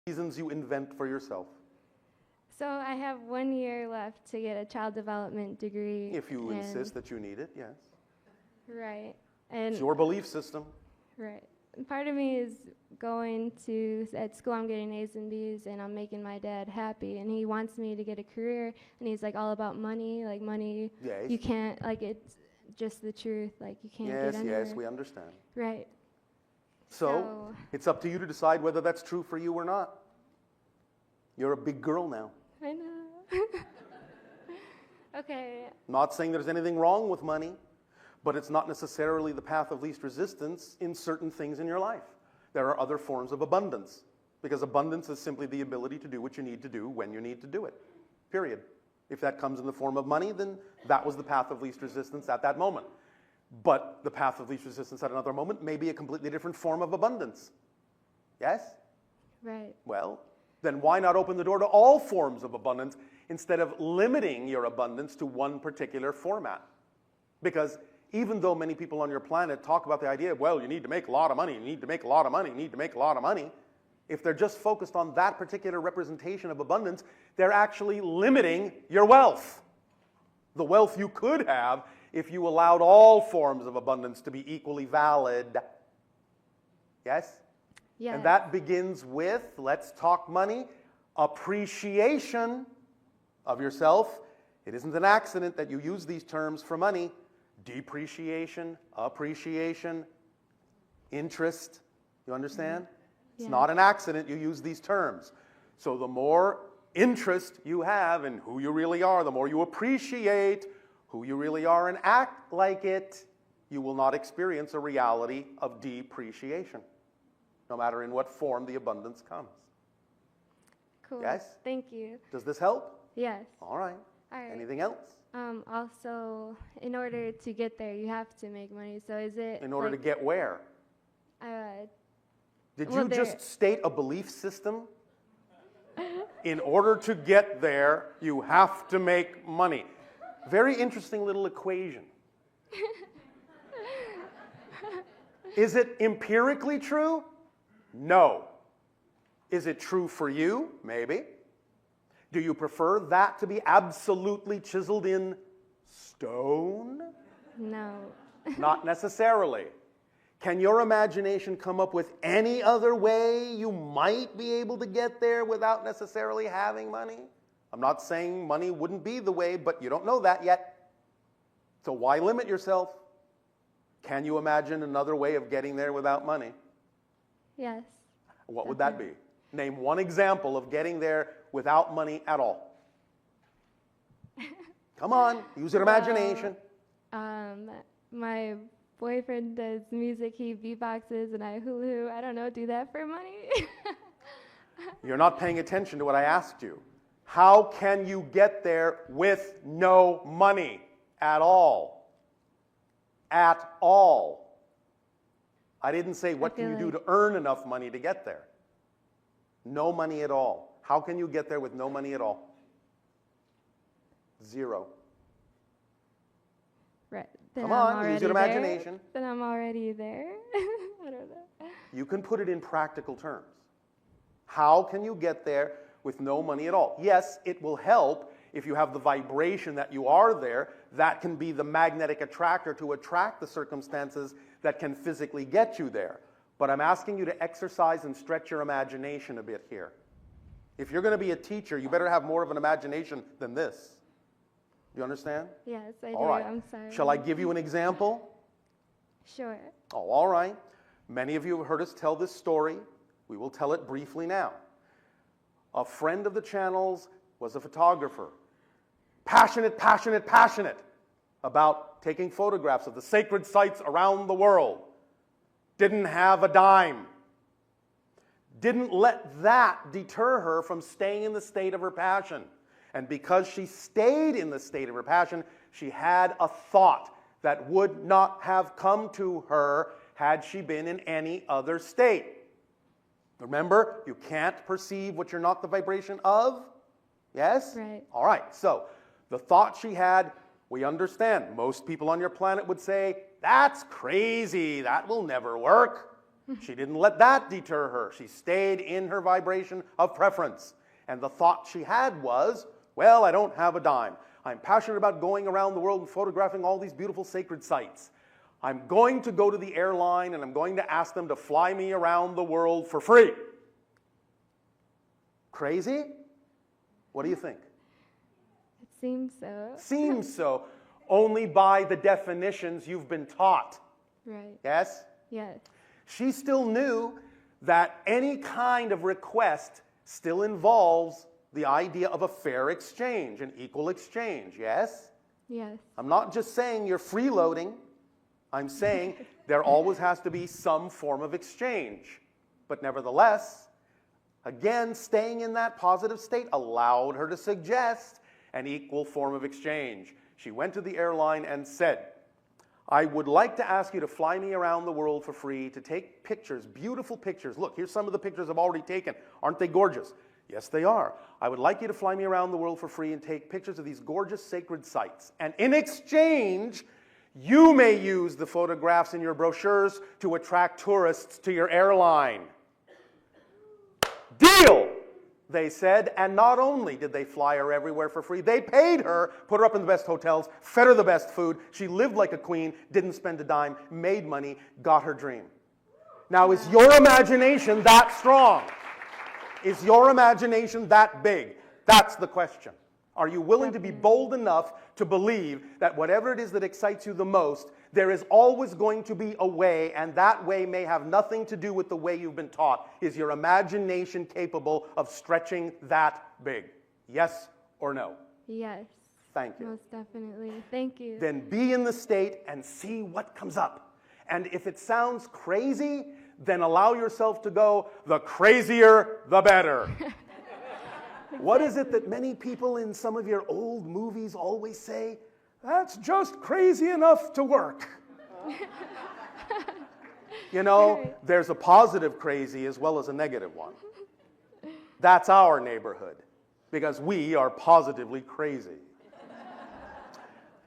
reasons you invent for yourself. So I have 1 year left to get a child development degree. If you insist that you need it, yes. Right. And It's your belief system. right. And part of me is going to, at school I'm getting A's and B's and I'm making my dad happy and he wants me to get a career and he's like all about money, like money, Yes. you can't, like it's just the truth, like you can't get anywhere. Yes, we understand. Right. So it's up to you to decide whether that's true for you or not. You're a big girl now. I know. Okay. Not saying there's anything wrong with money, but it's not necessarily the path of least resistance in certain things in your life. There are other forms of abundance, because abundance is simply the ability to do what you need to do when you need to do it, period. If that comes in the form of money, then that was the path of least resistance at that moment. But the path of least resistance at another moment may be a completely different form of abundance. Yes? Right. Well, then why not open the door to all forms of abundance instead of limiting your abundance to one particular format? Because even though many people on your planet talk about the idea of, well, you need to make a lot of money, you need to make a lot of money, you need to make a lot of money, if they're just focused on that particular representation of abundance, they're actually limiting your wealth. The wealth you could have if you allowed all forms of abundance to be equally valid. Yes? Yeah. And that begins with, let's talk money, appreciation of yourself. It isn't an accident that you use these terms for money. Depreciation, appreciation, interest. You understand? It's not an accident you use these terms. So the more interest you have in who you really are, the more you appreciate who you really are and act like it, you will not experience a reality of depreciation, no matter in what form the abundance comes. Cool. Yes? Thank you. Does this help? Yes. All right. All right. Anything else? Also, in order to get there, you have to make money. So is it In order to get where? Did you just state a belief system? In order to get there, you have to make money. Very interesting little equation. Is it empirically true? No. Is it true for you? Maybe. Do you prefer that to be absolutely chiseled in stone? No. Not necessarily. Can your imagination come up with any other way you might be able to get there without necessarily having money? I'm not saying money wouldn't be the way, but you don't know that yet. So why limit yourself? Can you imagine another way of getting there without money? Yes. What would that be? Name one example of getting there without money at all. Come on, use your imagination. My boyfriend does music, he beatboxes, and I hula. I don't know, do that for money? You're not paying attention to what I asked you. How can you get there with no money at all? At all. I didn't say what can you do to earn enough money to get there. No money at all. How can you get there with no money at all? Zero. Right. Come on, use your imagination. Then I'm already there. I don't know. You can put it in practical terms. How can you get there with no money at all? Yes, it will help if you have the vibration that you are there. That can be the magnetic attractor to attract the circumstances that can physically get you there. But I'm asking you to exercise and stretch your imagination a bit here. If you're going to be a teacher, you better have more of an imagination than this. You understand? Yes, I do. All right. I'm sorry. Shall I give you an example? Sure. Oh, all right. Many of you have heard us tell this story. We will tell it briefly now. A friend of the channel's was a photographer. Passionate about taking photographs of the sacred sites around the world. Didn't have a dime. Didn't let that deter her from staying in the state of her passion. And because she stayed in the state of her passion, she had a thought that would not have come to her had she been in any other state. Remember, you can't perceive what you're not the vibration of. Yes? Right. All right. So the thought she had, we understand. Most people on your planet would say, that's crazy. That will never work. She didn't let that deter her. She stayed in her vibration of preference. And the thought she had was, well, I don't have a dime. I'm passionate about going around the world and photographing all these beautiful sacred sites. I'm going to go to the airline and I'm going to ask them to fly me around the world for free. Crazy? What do you think? It seems so. Seems so. Only by the definitions you've been taught. Right. Yes? Yes. She still knew that any kind of request still involves the idea of a fair exchange, an equal exchange, yes? Yes. I'm not just saying you're freeloading. I'm saying there always has to be some form of exchange. But nevertheless, again, staying in that positive state allowed her to suggest an equal form of exchange. She went to the airline and said, I would like to ask you to fly me around the world for free to take pictures, beautiful pictures. Look, here's some of the pictures I've already taken. Aren't they gorgeous? Yes, they are. I would like you to fly me around the world for free and take pictures of these gorgeous sacred sites. And in exchange, you may use the photographs in your brochures to attract tourists to your airline. Deal, they said. And not only did they fly her everywhere for free, they paid her, put her up in the best hotels, fed her the best food. She lived like a queen, didn't spend a dime, made money, got her dream. Now, is your imagination that strong? Is your imagination that big? That's the question. Are you willing to be bold enough to believe that whatever it is that excites you the most, there is always going to be a way, and that way may have nothing to do with the way you've been taught? Is your imagination capable of stretching that big? Yes or no? Yes. Thank you. Most definitely. Thank you. Then be in the state and see what comes up. And if it sounds crazy, then allow yourself to go, the crazier, the better. What is it that many people in some of your old movies always say? That's just crazy enough to work. You know, there's a positive crazy as well as a negative one. That's our neighborhood, because we are positively crazy.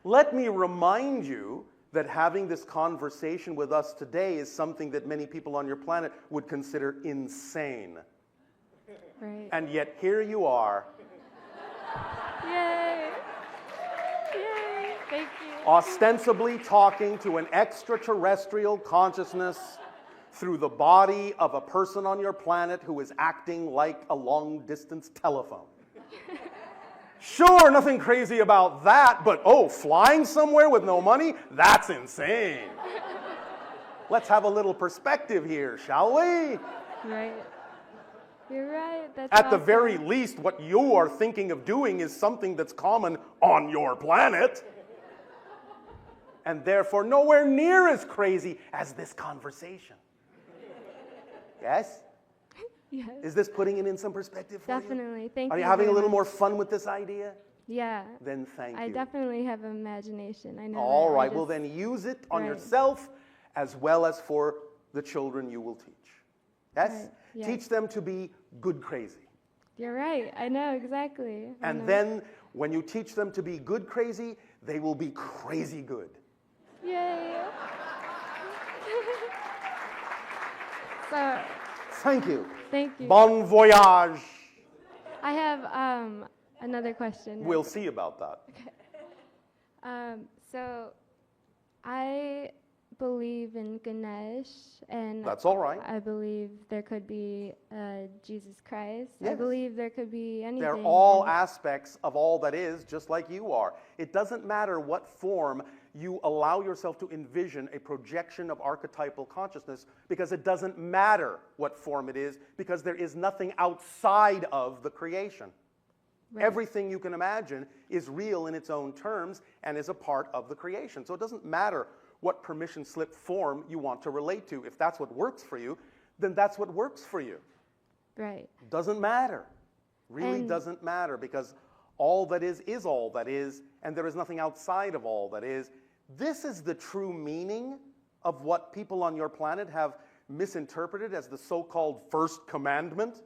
Let me remind you that having this conversation with us today is something that many people on your planet would consider insane. Right. And yet here you are. Yay! Yay! Thank you. Ostensibly talking to an extraterrestrial consciousness through the body of a person on your planet who is acting like a long-distance telephone. Sure, nothing crazy about that, but oh, flying somewhere with no money? That's insane. Let's have a little perspective here, shall we? Right. You're right. That's At the awesome. very least, what you are thinking of doing is something that's common on your planet, and therefore nowhere near as crazy as this conversation. Yes? Yes. Is this putting it in some perspective for you? Definitely. Thank you. Are you having a very little much. more fun with this idea? Yeah. Then thank I you. definitely have imagination. I know. All that. right, well then use it on Right. yourself as well as for the children you will teach. Yes? Right, yes. Teach them to be good crazy. You're right. I know exactly. I And know. then when you teach them to be good crazy, they will be crazy good. Yay! So, Thank you. thank you. Bon voyage. I have another question. We'll see about that. So, I believe in Ganesh, and That's all right. I believe there could be Jesus Christ. I Yes. believe there could be anything. They're all aspects of all that is, just like you are. It doesn't matter what form you allow yourself to envision a projection of archetypal consciousness, because it doesn't matter what form it is, because there is nothing outside of the creation. Right. Everything you can imagine is real in its own terms and is a part of the creation. So it doesn't matter what permission slip form you want to relate to. If that's what works for you, then that's what works for you. Right. Doesn't matter. Really And- doesn't matter, because all that is all that is, and there is nothing outside of all that is. This is the true meaning of what people on your planet have misinterpreted as the so-called first commandment.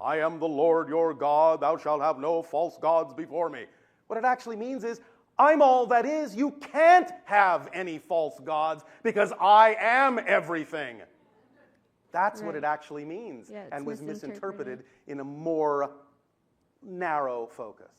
I am the Lord your God, thou shalt have no false gods before me. What it actually means is, I'm all that is. You can't have any false gods because I am everything. That's what Right. it actually means, Yeah, it's and was misinterpreted. misinterpreted in a more narrow focus.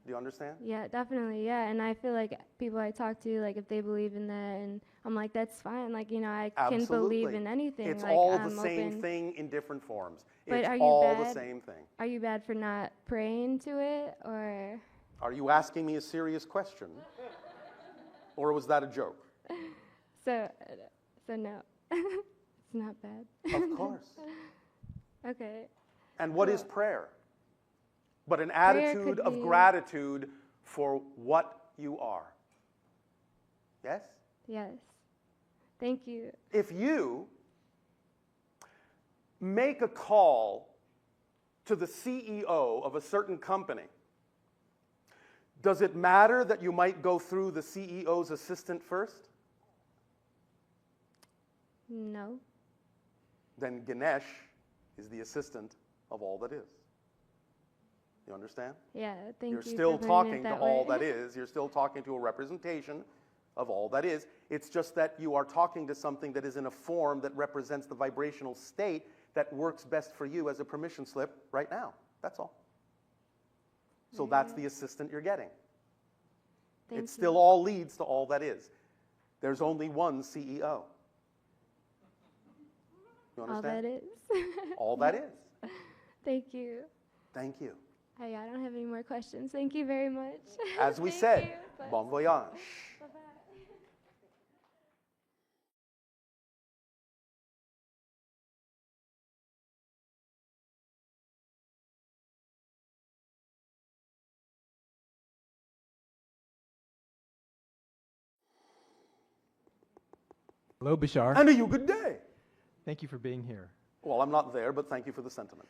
Do you understand? Yeah, definitely. Yeah, and I feel like people I talk to, like if they believe in that, and I'm like, that's fine. Like, you know, I can believe Absolutely. in anything. It's like, all the I'm same open. thing in different forms. But It's are you all the bad? same thing. Are you bad for not praying to it, or? Are you asking me a serious question? Or was that a joke? So, so no, it's not bad. Of course. Okay. And what is Cool. prayer? But an Prayer attitude could of be- gratitude for what you are. Yes? Yes. Thank you. If you make a call to the CEO of a certain company, does it matter that you might go through the CEO's assistant first? No. Then Ganesh is the assistant of all that is. You understand? Yeah. Thank You're you. still for putting it talking to that all way. that is. You're still talking to a representation of all that is. It's just that you are talking to something that is in a form that represents the vibrational state that works best for you as a permission slip right now. That's all. So that's the assistant you're getting. Thank It still you. all leads to all that is. There's only one CEO. You All understand? that is. All that is. Thank you. Thank you. Hey, I don't have any more questions. Thank you very much. As we Thank said, you. Bye. bon voyage. Bye-bye. Hello, Bashar. And a you good day. Thank you for being here. Well, I'm not there, but thank you for the sentiment.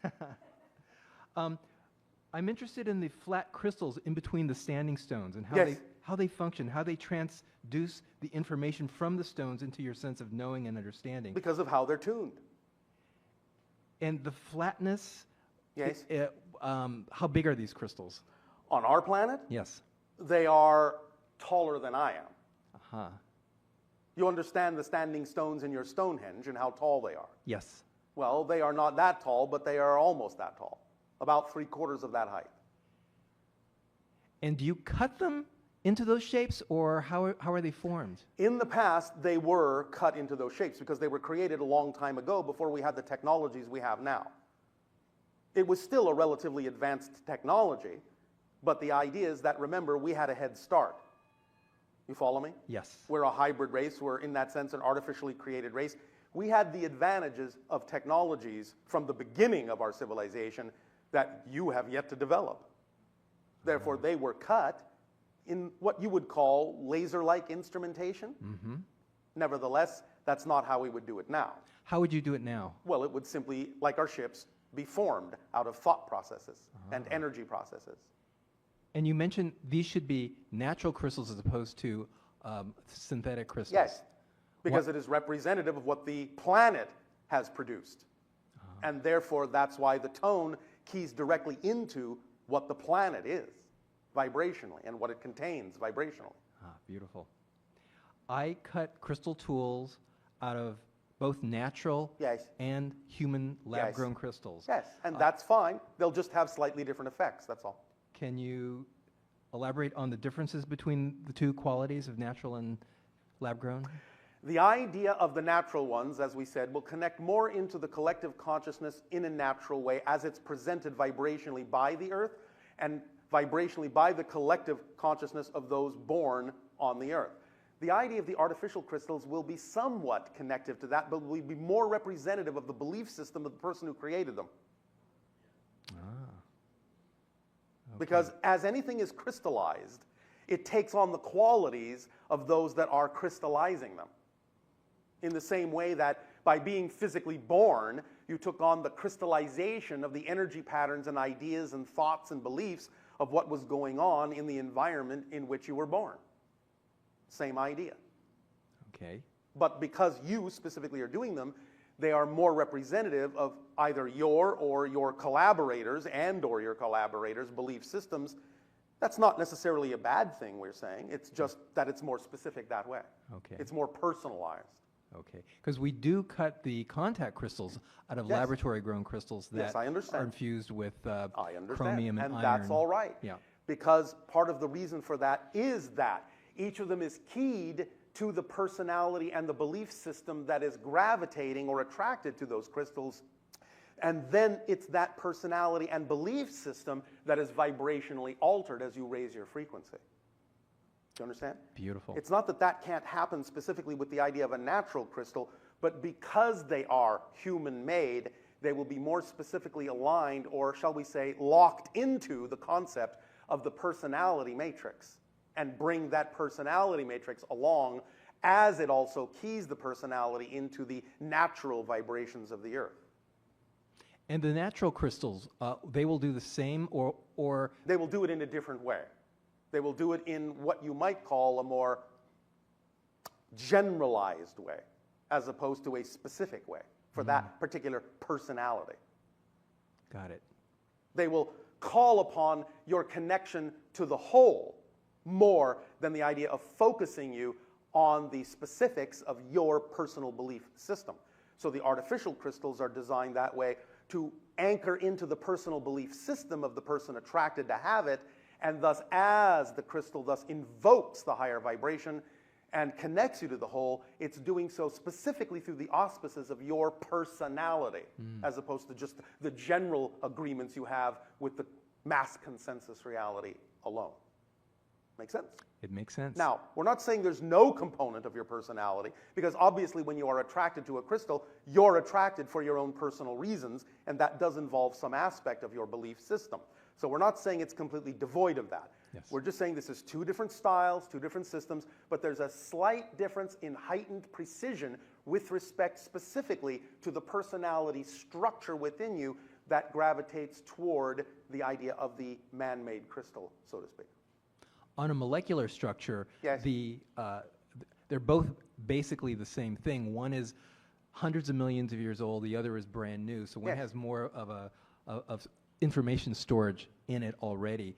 I'm interested in the flat crystals in between the standing stones and Yes. how they function, how they transduce the information from the stones into your sense of knowing and understanding. Because of how they're tuned. And the flatness, Yes. how big are these crystals? On our planet, Yes. they are taller than I am. Uh-huh. You understand the standing stones in your Stonehenge and how tall they are. Yes. Well, they are not that tall, but they are almost that tall. About 3/4 of that height. And do you cut them into those shapes, or how are they formed? In the past, they were cut into those shapes because they were created a long time ago before we had the technologies we have now. It was still a relatively advanced technology, but the idea is that, remember, we had a head start. You follow me? Yes. We're a hybrid race. We're, in that sense, an artificially created race. We had the advantages of technologies from the beginning of our civilization that you have yet to develop. Therefore, they were cut in what you would call laser-like instrumentation. Mm-hmm. Nevertheless, that's not how we would do it now. How would you do it now? Well, it would simply, like our ships, be formed out of thought processes and energy processes. And you mentioned these should be natural crystals as opposed to synthetic crystals. Yes, because it is representative of what the planet has produced. And therefore, that's why the tone keys directly into what the planet is vibrationally and what it contains vibrationally. Ah, beautiful. I cut crystal tools out of both natural Yes. and human lab-grown crystals. Yes, and that's fine. They'll just have slightly different effects, that's all. Can you elaborate on the differences between the two qualities of natural and lab-grown? The idea of the natural ones, as we said, will connect more into the collective consciousness in a natural way as it's presented vibrationally by the Earth and vibrationally by the collective consciousness of those born on the Earth. The idea of the artificial crystals will be somewhat connective to that, but will be more representative of the belief system of the person who created them. Because as anything is crystallized, it takes on the qualities of those that are crystallizing them. In the same way that by being physically born, you took on the crystallization of the energy patterns and ideas and thoughts and beliefs of what was going on in the environment in which you were born. Same idea. Okay. But because you specifically are doing them, they are more representative of either your or your collaborators or your collaborators' belief systems. That's not necessarily a bad thing, we're saying. It's just that it's more specific that way. Okay. It's more personalized. Okay, because we do cut the contact crystals out of Yes. laboratory-grown crystals that Yes, I understand. are infused with I understand. chromium and and iron. that's all right. Yeah. Because part of the reason for that is that each of them is keyed to the personality and the belief system that is gravitating or attracted to those crystals. And then it's that personality and belief system that is vibrationally altered as you raise your frequency. Do you understand? Beautiful. It's not that that can't happen specifically with the idea of a natural crystal, but because they are human-made, they will be more specifically aligned, or shall we say, locked into the concept of the personality matrix, and bring that personality matrix along as it also keys the personality into the natural vibrations of the earth. And the natural crystals, they will do the same, or They will do it in a different way. They will do it in what you might call a more generalized way, as opposed to a specific way for that particular personality. got it. They will call upon your connection to the whole more than the idea of focusing you on the specifics of your personal belief system. So the artificial crystals are designed that way to anchor into the personal belief system of the person attracted to have it, and thus as the crystal thus invokes the higher vibration and connects you to the whole, it's doing so specifically through the auspices of your personality, as opposed to just the general agreements you have with the mass consensus reality alone. Make sense? It makes sense. Now, we're not saying there's no component of your personality, because obviously when you are attracted to a crystal, you're attracted for your own personal reasons, and that does involve some aspect of your belief system. So we're not saying it's completely devoid of that. Yes. We're just saying this is two different styles, two different systems, but there's a slight difference in heightened precision with respect specifically to the personality structure within you that gravitates toward the idea of the man-made crystal, so to speak. On a molecular structure, Yes. They're both basically the same thing. One is hundreds of millions of years old. The other is brand new. So one Yes. has more of information storage in it already.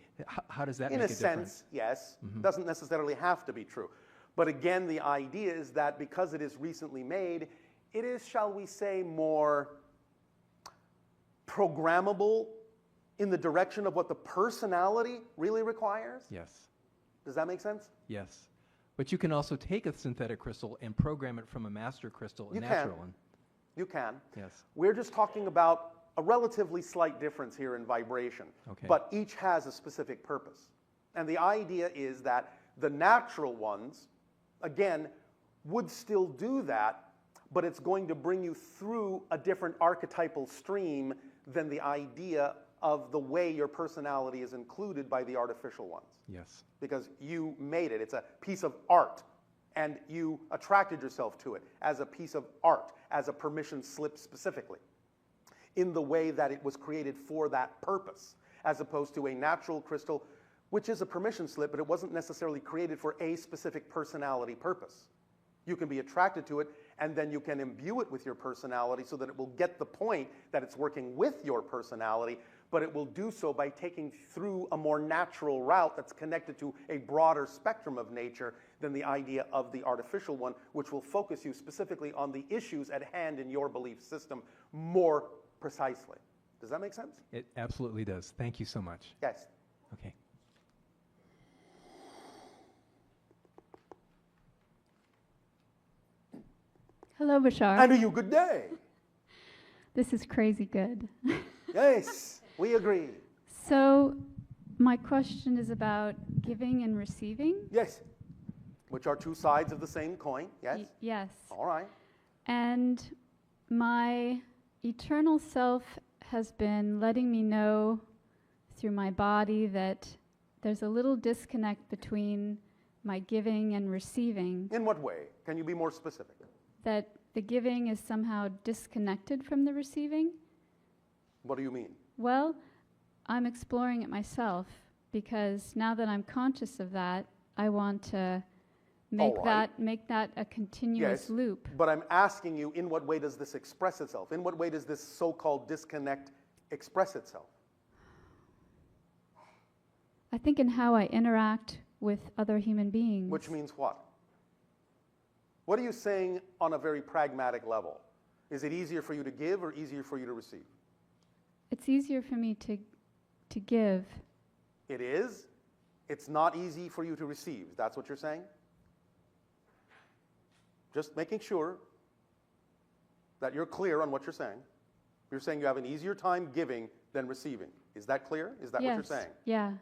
How does that In make a a difference? sense, yes. Doesn't necessarily have to be true. But again, the idea is that because it is recently made, it is, shall we say, more programmable in the direction of what the personality really requires. Yes. Does that make sense? Yes. But you can also take a synthetic crystal and program it from a master crystal, a You natural can. one. You can. Yes. We're just talking about a relatively slight difference here in vibration, Okay. but each has a specific purpose. And the idea is that the natural ones, again, would still do that, but it's going to bring you through a different archetypal stream than the idea of the way your personality is included by the artificial ones. Yes. Because you made it. It's a piece of art, and you attracted yourself to it as a piece of art, as a permission slip specifically, in the way that it was created for that purpose, as opposed to a natural crystal, which is a permission slip, but it wasn't necessarily created for a specific personality purpose. You can be attracted to it, and then you can imbue it with your personality so that it will get the point that it's working with your personality, but it will do so by taking through a more natural route that's connected to a broader spectrum of nature than the idea of the artificial one, which will focus you specifically on the issues at hand in your belief system more precisely. Does that make sense? It absolutely does. Thank you so much. Yes. Okay. Hello, Bashar. And to you, good day. This is crazy good. Yes, we agree. So, my question is about giving and receiving. Yes. Which are two sides of the same coin. Yes. Yes. All right. And my eternal self has been letting me know through my body that there's a little disconnect between my giving and receiving, In what way? Can you be more specific? that the giving is somehow disconnected from the receiving. What do you mean? Well, I'm exploring it myself because now that I'm conscious of that, I want to make All right. that a continuous Yes. loop. But I'm asking you, in what way does this express itself? In what way does this so-called disconnect express itself? I think in how I interact with other human beings. Which means what? What are you saying on a very pragmatic level? Is it easier for you to give or easier for you to receive? It's easier for me to give. It is. It's not easy for you to receive. That's what you're saying? Just making sure that you're clear on what you're saying. You're saying you have an easier time giving than receiving. Is that clear? Is that what you're saying? Yeah.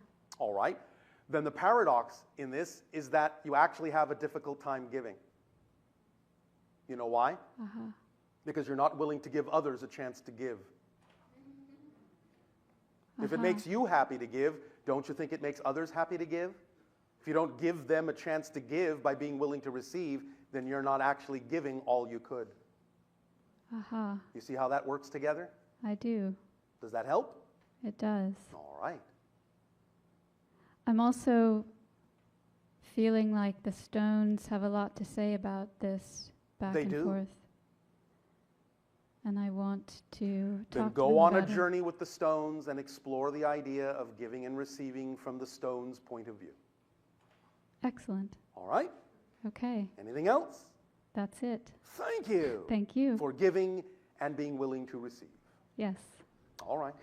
All right. Then the paradox in this is that you actually have a difficult time giving. You know why? Because you're not willing to give others a chance to give. If it makes you happy to give, don't you think it makes others happy to give? If you don't give them a chance to give by being willing to receive, then you're not actually giving all you could. You see how that works together? I do. Does that help? It does. All right. I'm also feeling like the stones have a lot to say about this back They and do. forth. And I want to talk Then to go them on a about it. journey with the stones and explore the idea of giving and receiving from the stones' point of view. Excellent. All right? Okay. Anything else? That's it. Thank you. Thank you. For giving and being willing to receive. Yes. All right.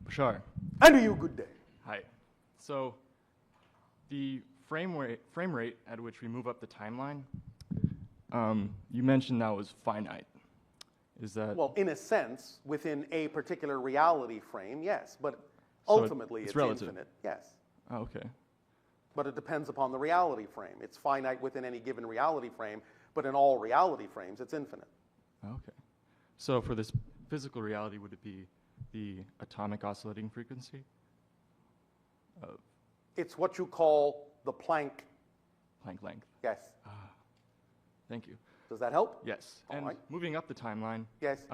Bashar. And to you, good day. Hi. So the frame rate at which we move up the timeline, you mentioned that was finite. Is that Well, in a sense, within a particular reality frame, yes. But So ultimately, it's it's relative. infinite. Yes. oh, okay? But it depends upon the reality frame. It's finite within any given reality frame, but in all reality frames, it's infinite. Okay. So for this physical reality, would it be the atomic oscillating frequency? It's what you call the Planck. Planck length. Yes. Thank you. Does that help? Yes. All and right. moving up the timeline, Yes.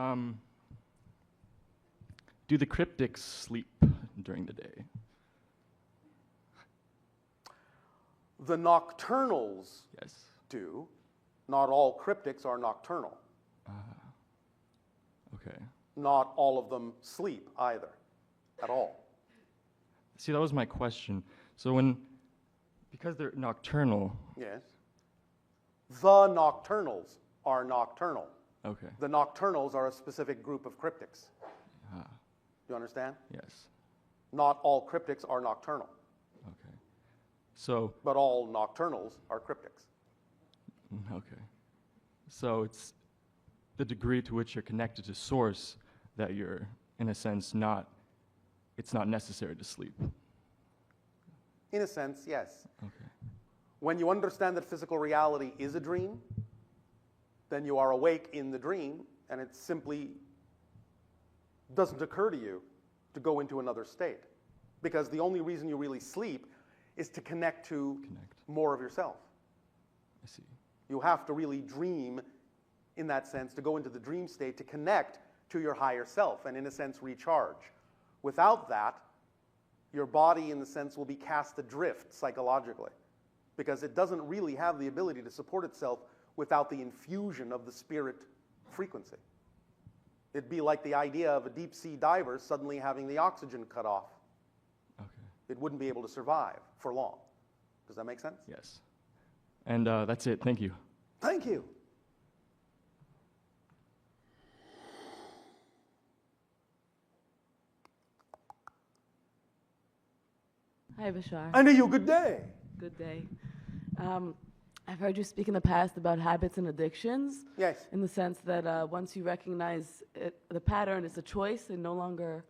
do the cryptics sleep during the day? The nocturnals Yes. do. Not all cryptics are nocturnal. Okay. Not all of them sleep either, at all. See, that was my question. So because they're nocturnal, Yes. The nocturnals are nocturnal. okay, The nocturnals are a specific group of cryptics. You understand? yes, Not all cryptics are nocturnal, okay. So, but all nocturnals are cryptics. okay. So it's the degree to which you're connected to source that you're, in a sense, it's not necessary to sleep. In a sense, yes. Okay. When you understand that physical reality is a dream, then you are awake in the dream, and it simply doesn't occur to you to go into another state. Because the only reason you really sleep is to connect to more of yourself. I see. You have to really dream in that sense, to go into the dream state, to connect to your higher self, and in a sense, recharge. Without that, your body, in the sense, will be cast adrift psychologically, because it doesn't really have the ability to support itself without the infusion of the spirit frequency. It'd be like the idea of a deep sea diver suddenly having the oxygen cut off. Okay. It wouldn't be able to survive for long. Does that make sense? Yes. And that's it. Thank you. Thank you. Hi, Bashar. And to you, good day. Good day. I've heard you speak in the past about habits and addictions, Yes. in the sense that once you recognize the pattern, it's a choice and no longer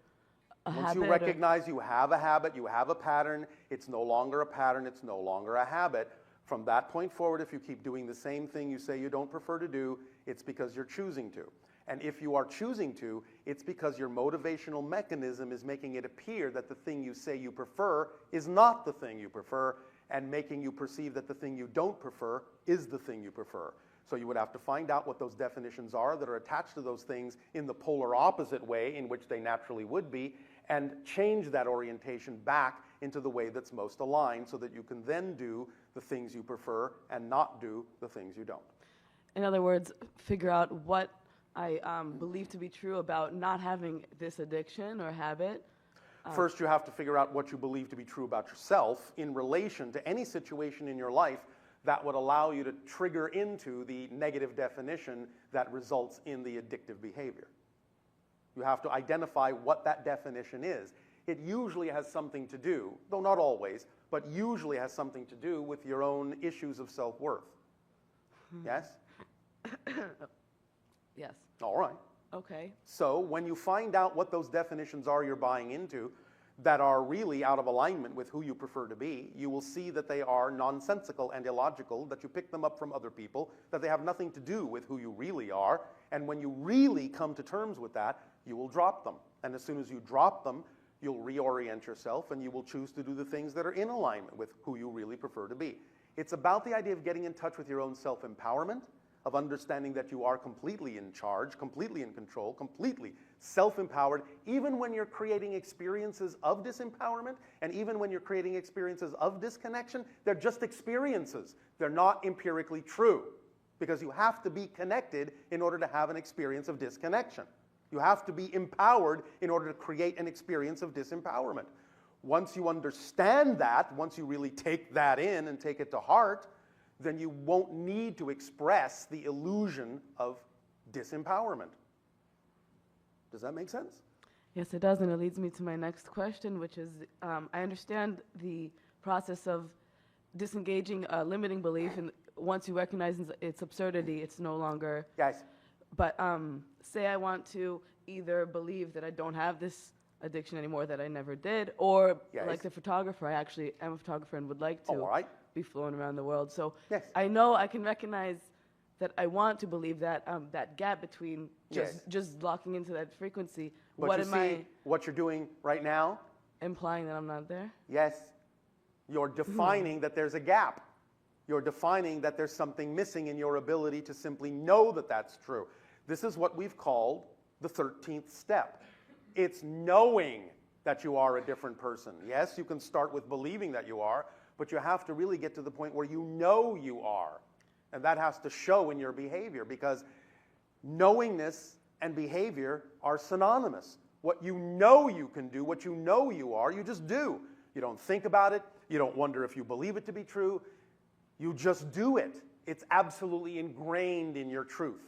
a Once habit. you recognize you have a habit, you have a pattern, it's no longer a pattern, it's no longer a habit. From that point forward, if you keep doing the same thing you say you don't prefer to do, it's because you're choosing to. And if you are choosing to, it's because your motivational mechanism is making it appear that the thing you say you prefer is not the thing you prefer, and making you perceive that the thing you don't prefer is the thing you prefer. So you would have to find out what those definitions are that are attached to those things in the polar opposite way in which they naturally would be, and change that orientation back into the way that's most aligned, so that you can then do the things you prefer and not do the things you don't. In other words, figure out what I believe to be true about not having this addiction or habit. First, you have to figure out what you believe to be true about yourself in relation to any situation in your life that would allow you to trigger into the negative definition that results in the addictive behavior. You have to identify what that definition is. It usually has something to do, though not always, but usually has something to do with your own issues of self-worth. Yes? Yes. All right. Okay. So when you find out what those definitions are you're buying into that are really out of alignment with who you prefer to be, you will see that they are nonsensical and illogical, that you pick them up from other people, that they have nothing to do with who you really are, and when you really come to terms with that, you will drop them. And as soon as you drop them, you'll reorient yourself and you will choose to do the things that are in alignment with who you really prefer to be. It's about the idea of getting in touch with your own self-empowerment, of understanding that you are completely in charge, completely in control, completely self-empowered, even when you're creating experiences of disempowerment, and even when you're creating experiences of disconnection, they're just experiences. They're not empirically true, because you have to be connected in order to have an experience of disconnection. You have to be empowered in order to create an experience of disempowerment. Once you understand that, once you really take that in and take it to heart, then you won't need to express the illusion of disempowerment. Does that make sense? Yes, it does, and it leads me to my next question, which is, I understand the process of disengaging a limiting belief, and once you recognize its absurdity, it's no longer... Yes. But say I want to either believe that I don't have this addiction anymore, that I never did, or Yes. like the photographer, I actually am a photographer and would like to All right. be flown around the world. So Yes. I know I can recognize that I want to believe that that gap between Yes. just locking into that frequency. But what you am see I what you're doing right now? implying that I'm not there? Yes. You're defining that there's a gap. You're defining that there's something missing in your ability to simply know that that's true. This is what we've called the 13th step. It's knowing that you are a different person. Yes, you can start with believing that you are, but you have to really get to the point where you know you are. And that has to show in your behavior, because knowingness and behavior are synonymous. What you know you can do, what you know you are, you just do. You don't think about it. You don't wonder if you believe it to be true. You just do it. It's absolutely ingrained in your truth.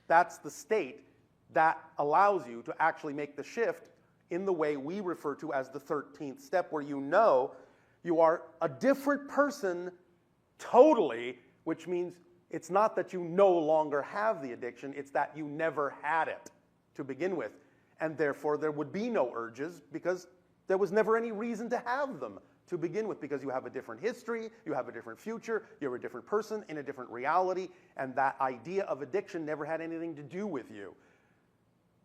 That's the state that allows you to actually make the shift in the way we refer to as the 13th step, where you know you are a different person totally, which means it's not that you no longer have the addiction, it's that you never had it to begin with. And therefore, there would be no urges because there was never any reason to have them to begin with, because you have a different history, you have a different future, you're a different person in a different reality, and that idea of addiction never had anything to do with you.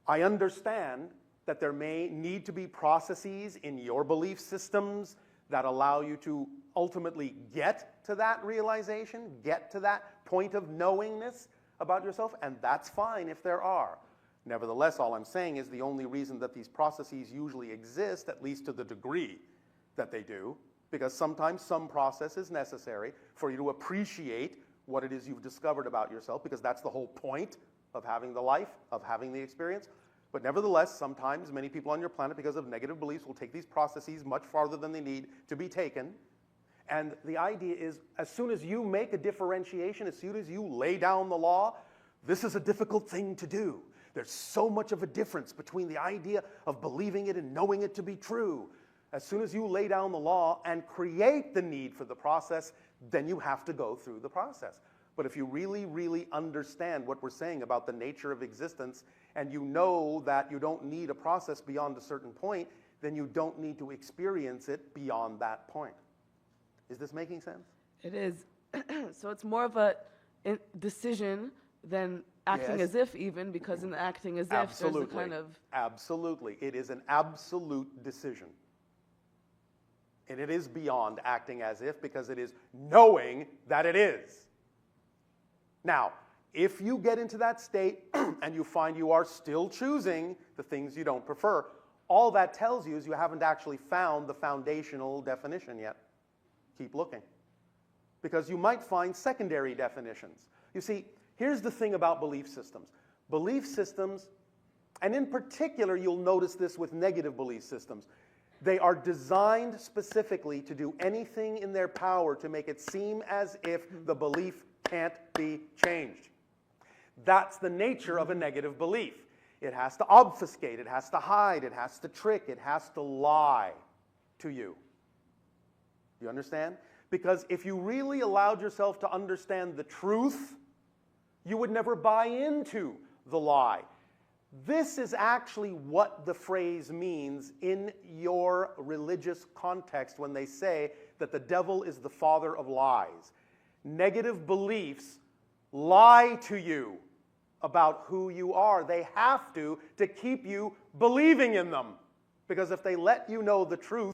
I understand that there may need to be processes in your belief systems that allow you to ultimately get to that realization, get to that point of knowingness about yourself, and that's fine if there are. Nevertheless, all I'm saying is the only reason that these processes usually exist, at least to the degree that they do, because sometimes some process is necessary for you to appreciate what it is you've discovered about yourself, because that's the whole point of having the life, of having the experience. But nevertheless, sometimes many people on your planet, because of negative beliefs, will take these processes much farther than they need to be taken. And the idea is, as soon as you make a differentiation, as soon as you lay down the law, this is a difficult thing to do. There's so much of a difference between the idea of believing it and knowing it to be true. As soon as you lay down the law and create the need for the process, then you have to go through the process. But if you really, really understand what we're saying about the nature of existence, and you know that you don't need a process beyond a certain point, then you don't need to experience it beyond that point. Is this making sense? It is. So it's more of a decision than acting Yes. as if, even, because in the acting as if, there's a kind of... Absolutely. It is an absolute decision. And it is beyond acting as if, because it is knowing that it is. Now, if you get into that state and you find you are still choosing the things you don't prefer, all that tells you is you haven't actually found the foundational definition yet. Keep looking. Because you might find secondary definitions. You see, here's the thing about belief systems. Belief systems, and in particular, you'll notice this with negative belief systems, they are designed specifically to do anything in their power to make it seem as if the belief can't be changed. That's the nature of a negative belief. It has to obfuscate, it has to hide, it has to trick, it has to lie to you. You understand? Because if you really allowed yourself to understand the truth, you would never buy into the lie. This is actually what the phrase means in your religious context when they say that the devil is the father of lies. Negative beliefs lie to you about who you are. They have to keep you believing in them. Because if they let you know the truth,